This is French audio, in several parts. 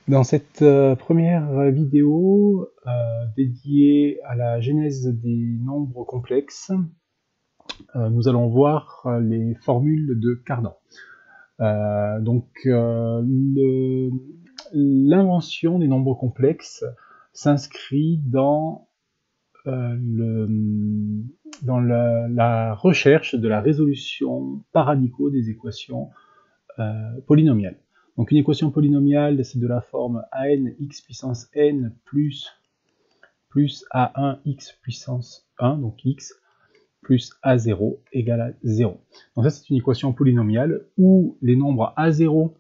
Dans cette première vidéo dédiée à la genèse des nombres complexes, nous allons voir les formules de Cardan. L'invention des nombres complexes s'inscrit dans la recherche de la résolution par radicaux des équations polynomiales. Donc une équation polynomiale, c'est de la forme an x puissance n plus a1 x puissance 1, donc x, plus a0 égale à 0. Donc ça, c'est une équation polynomiale où les nombres a0,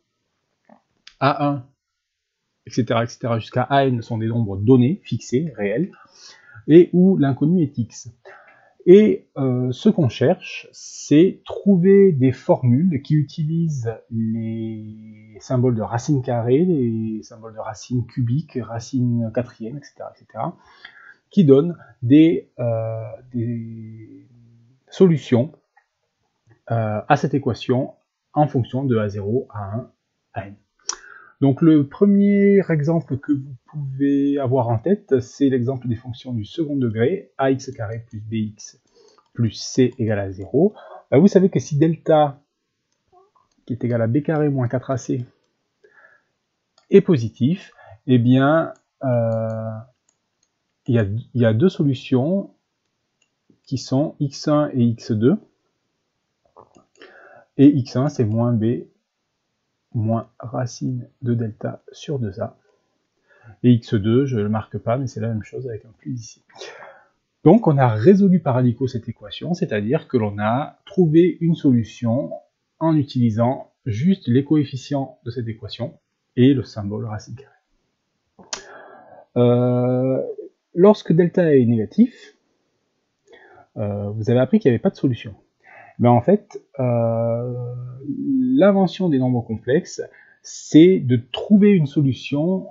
a1, etc., jusqu'à an sont des nombres donnés, fixés, réels, et où l'inconnu est x. Et ce qu'on cherche, c'est trouver des formules qui utilisent les symboles de racine carrée, les symboles de racine cubique, racine quatrième, etc., qui donnent des solutions à cette équation en fonction de A0, A1, A n. Donc le premier exemple que vous pouvez avoir en tête, c'est l'exemple des fonctions du second degré, ax carré plus bx plus c égale à 0. Vous savez que si delta, qui est égal à b carré moins 4ac, est positif, eh bien, il y a deux solutions qui sont x1 et x2. Et x1, c'est moins b moins racine de delta sur 2a. Et x2, je ne le marque pas, mais c'est la même chose avec un plus ici. Donc on a résolu par radicaux cette équation, c'est-à-dire que l'on a trouvé une solution en utilisant juste les coefficients de cette équation et le symbole racine carrée. Lorsque delta est négatif, vous avez appris qu'il n'y avait pas de solution. Mais en fait, l'invention des nombres complexes, c'est de trouver une solution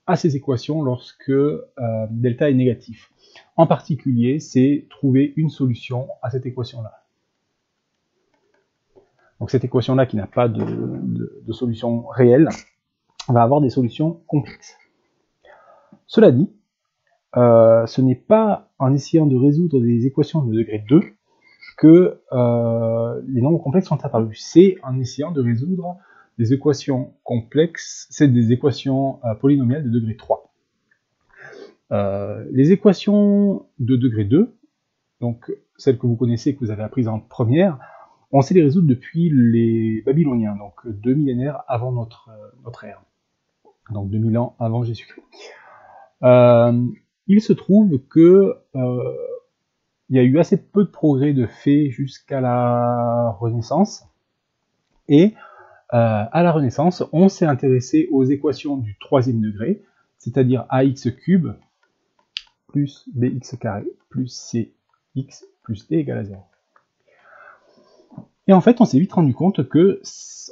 à ces équations lorsque delta est négatif. En particulier, c'est trouver une solution à cette équation-là. Donc cette équation-là qui n'a pas de solution réelle, va avoir des solutions complexes. Cela dit, ce n'est pas en essayant de résoudre des équations de degré 2 que les nombres complexes sont apparus. C'est en essayant de résoudre des équations complexes, c'est des équations polynomiales de degré 3. Les équations de degré 2, donc celles que vous connaissez, que vous avez apprises en première, on sait les résoudre depuis les Babyloniens, donc 2 millénaires avant notre ère, donc 2000 ans avant Jésus-Christ. Il se trouve que il y a eu assez peu de progrès de fait jusqu'à la Renaissance, et à la Renaissance, on s'est intéressé aux équations du troisième degré, c'est-à-dire ax cube plus bx carré plus cx plus d égale à 0. Et en fait, on s'est vite rendu compte que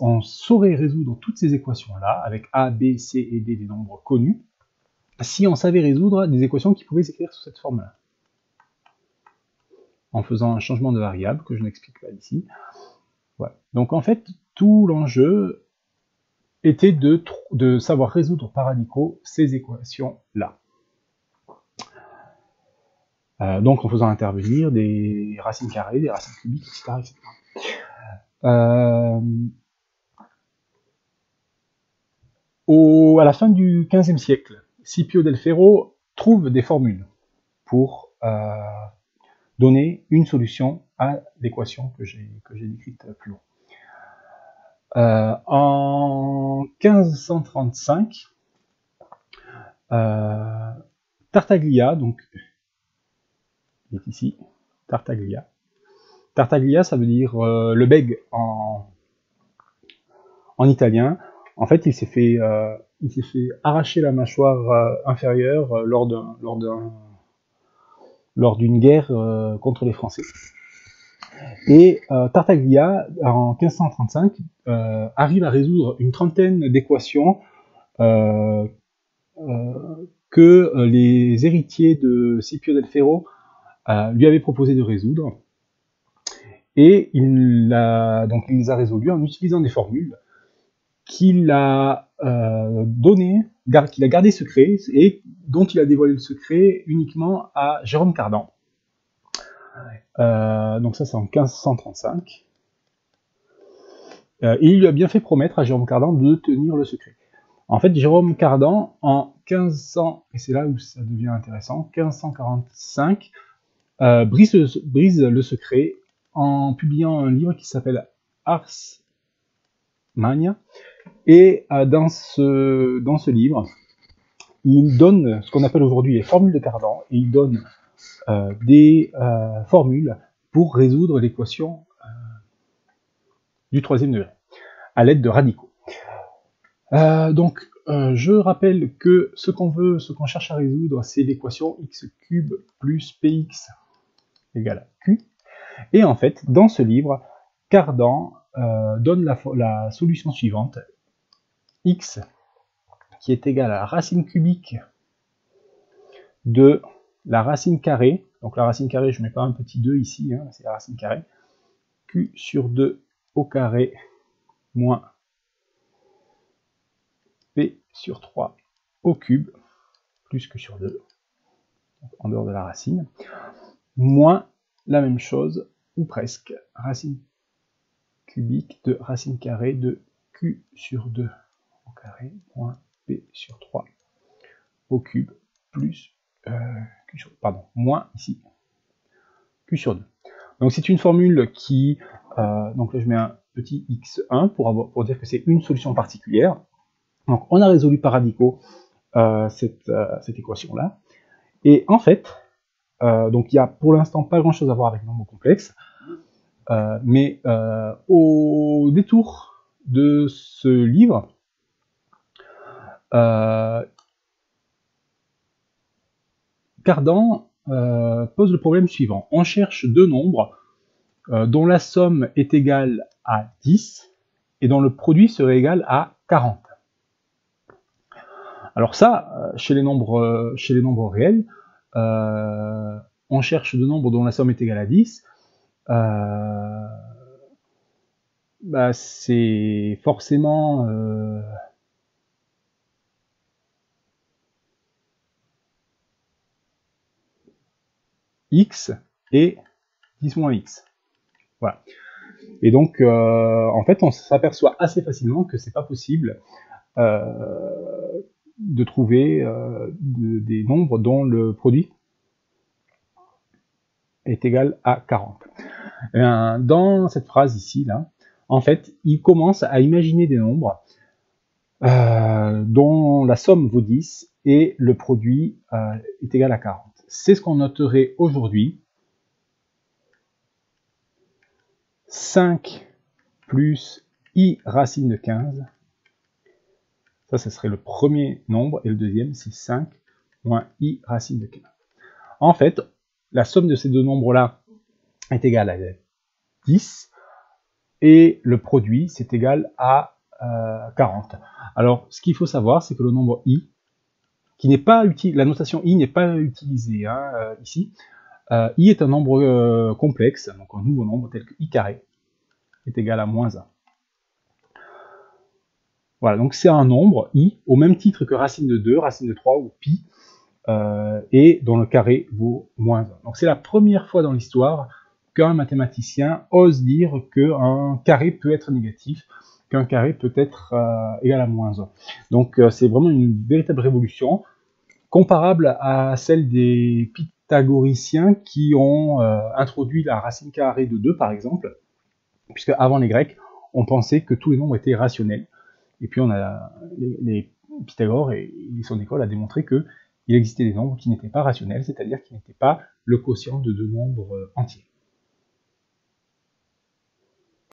on saurait résoudre toutes ces équations-là, avec a, b, c et d des nombres connus, si on savait résoudre des équations qui pouvaient s'écrire sous cette forme-là, en faisant un changement de variable que je n'explique pas ici. Voilà. Donc en fait, tout l'enjeu était de savoir résoudre par radicaux ces équations-là. Donc en faisant intervenir des racines carrées, des racines cubiques, etc. À la fin du XVe siècle, Scipio del Ferro trouve des formules pour donner une solution à l'équation que j'ai décrite plus haut. En 1535, Tartaglia, donc il est ici, Tartaglia. Tartaglia, ça veut dire le bègue en italien. En fait, il s'est fait arracher la mâchoire inférieure lors d'une guerre contre les Français. Et Tartaglia, en 1535, arrive à résoudre une trentaine d'équations que les héritiers de Scipio del Ferro lui avaient proposé de résoudre. Et il les a résolues en utilisant des formules qu'il a qu'il a gardé secret et dont il a dévoilé le secret uniquement à Jérôme Cardan. Donc ça c'est en 1535. Et il lui a bien fait promettre à Jérôme Cardan de tenir le secret. En fait, Jérôme Cardan, en 1500, et c'est là où ça devient intéressant, 1545, brise le secret en publiant un livre qui s'appelle Ars Magna. Et dans ce livre, il donne ce qu'on appelle aujourd'hui les formules de Cardan, et il donne des formules pour résoudre l'équation du troisième degré, à l'aide de radicaux. Je rappelle que ce qu'on cherche à résoudre, c'est l'équation x³ plus px égale à q. Et en fait, dans ce livre, Cardan donne la solution suivante, x qui est égal à la racine cubique de la racine carrée. Donc la racine carrée, je ne mets pas un petit 2 ici, hein, c'est la racine carrée. Q sur 2 au carré moins P sur 3 au cube, plus que sur 2, donc en dehors de la racine, moins la même chose, ou presque, racine cubique de racine carrée de Q sur 2 au carré, moins P sur 3 au cube, plus moins ici, Q sur 2. Donc c'est une formule qui, donc là je mets un petit x1 pour dire que c'est une solution particulière. Donc on a résolu par radicaux cette équation-là. Et en fait, donc il n'y a pour l'instant pas grand-chose à voir avec les nombres complexes, mais au détour de ce livre, Cardan pose le problème suivant. On cherche deux nombres dont la somme est égale à 10 et dont le produit serait égal à 40. Alors ça, chez les nombres réels, on cherche deux nombres dont la somme est égale à 10. C'est forcément x et 10 moins x. Voilà. Et donc, en fait, on s'aperçoit assez facilement que c'est pas possible de trouver des nombres dont le produit est égal à 40. Et dans cette phrase ici, là, en fait, il commence à imaginer des nombres dont la somme vaut 10 et le produit est égal à 40. C'est ce qu'on noterait aujourd'hui. 5 plus i racine de 15. Ça, ce serait le premier nombre, et le deuxième, c'est 5 moins i racine de 15. En fait, la somme de ces deux nombres-là est égale à 10, et le produit, c'est égal à 40. Alors, ce qu'il faut savoir, c'est que le nombre i, qui n'est pas utilisé, la notation i n'est pas utilisée ici, i est un nombre complexe, donc un nouveau nombre tel que i carré est égal à moins 1. Voilà, donc c'est un nombre, i, au même titre que racine de 2, racine de 3 ou pi, et dont le carré vaut moins 1. Donc c'est la première fois dans l'histoire qu'un mathématicien ose dire qu'un carré peut être négatif, qu'un carré peut être égal à moins 1. Donc c'est vraiment une véritable révolution, comparable à celle des pythagoriciens qui ont introduit la racine carrée de 2 par exemple, puisque avant les Grecs, on pensait que tous les nombres étaient rationnels. Et puis on a les Pythagore et son école a démontré qu'il existait des nombres qui n'étaient pas rationnels, c'est-à-dire qui n'étaient pas le quotient de deux nombres entiers.